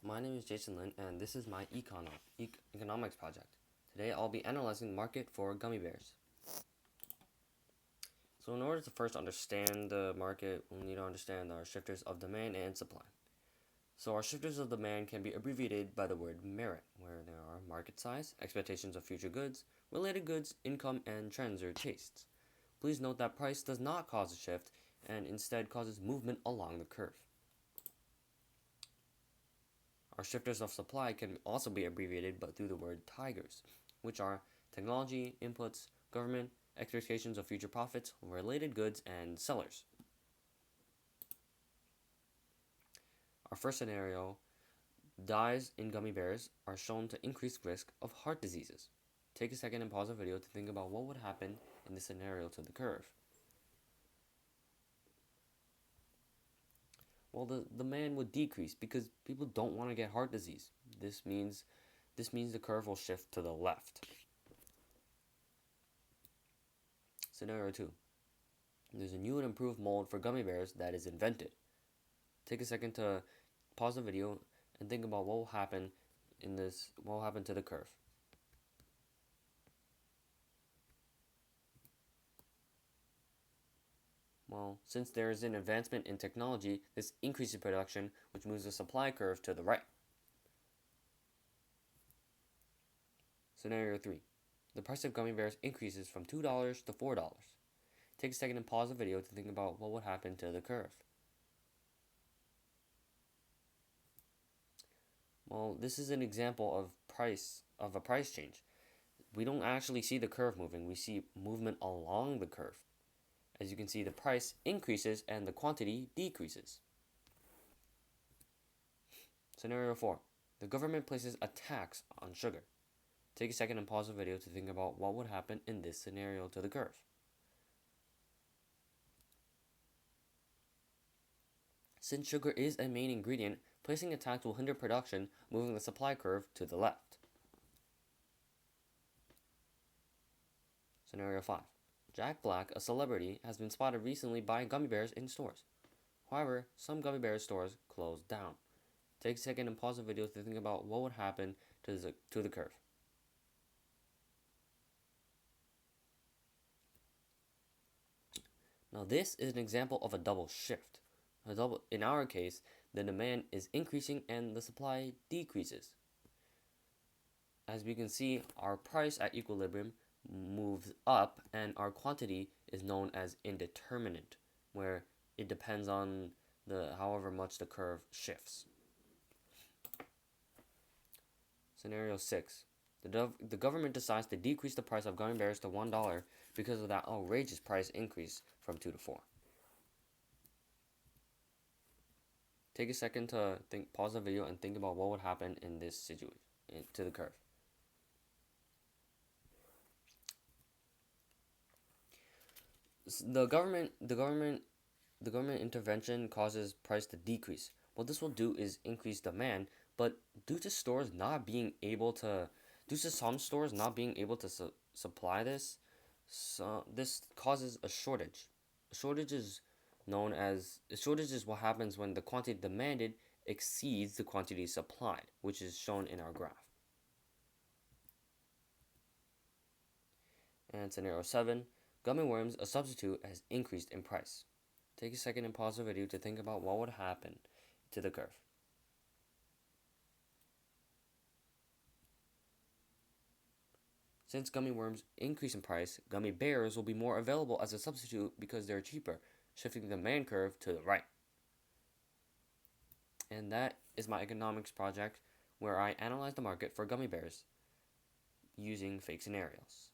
my name is Jason Lin, and this is my economics project. Today I'll be analyzing the market for gummy bears. So in order to first understand the market, we'll need to understand our shifters of demand and supply. So our shifters of demand can be abbreviated by the word merit, where there are market size, expectations of future goods, related goods, income, and trends or tastes. Please note that price does not cause a shift and instead causes movement along the curve. Our shifters of supply can also be abbreviated but through the word tigers, which are technology, inputs, government, expectations of future profits, related goods, and sellers. Our first scenario, dyes in gummy bears are shown to increase risk of heart diseases. Take a second and pause the video to think about what would happen in this scenario to the curve. Well, the demand would decrease because people don't want to get heart disease. This means the curve will shift to the left. Scenario 2. There's a new and improved mold for gummy bears that is invented. Take a second to pause the video and think about what will happen to the curve. Well, since there is an advancement in technology, this increases production, which moves the supply curve to the right. Scenario 3. The price of gummy bears increases from $2 to $4. Take a second and pause the video to think about what would happen to the curve. Well, this is an example of a price change. We don't actually see the curve moving, we see movement along the curve. As you can see, the price increases and the quantity decreases. Scenario 4. The government places a tax on sugar. Take a second and pause the video to think about what would happen in this scenario to the curve. Since sugar is a main ingredient, placing a tax will hinder production, moving the supply curve to the left. Scenario 5. Jack Black, a celebrity, has been spotted recently buying gummy bears in stores. However, some gummy bear stores closed down. Take a second and pause the video to think about what would happen to the curve. Now this is an example of a double shift. In our case, the demand is increasing and the supply decreases. As we can see, our price at equilibrium moves up and our quantity is known as indeterminate, where it depends on however much the curve shifts. Scenario 6. The government decides to decrease the price of gummy bears to $1 because of that outrageous price increase from 2 to 4. Take a second to pause the video and think about what would happen in this situation to the curve. The government intervention causes price to decrease. What this will do is increase demand, but due to some stores not being able to supply this, so this causes a shortage. A shortage is what happens when the quantity demanded exceeds the quantity supplied, which is shown in our graph. And scenario 7, gummy worms, a substitute, has increased in price. Take a second and pause the video to think about what would happen to the curve. Since gummy worms increase in price, gummy bears will be more available as a substitute because they're cheaper, shifting the demand curve to the right. And that is my economics project, where I analyze the market for gummy bears using fake scenarios.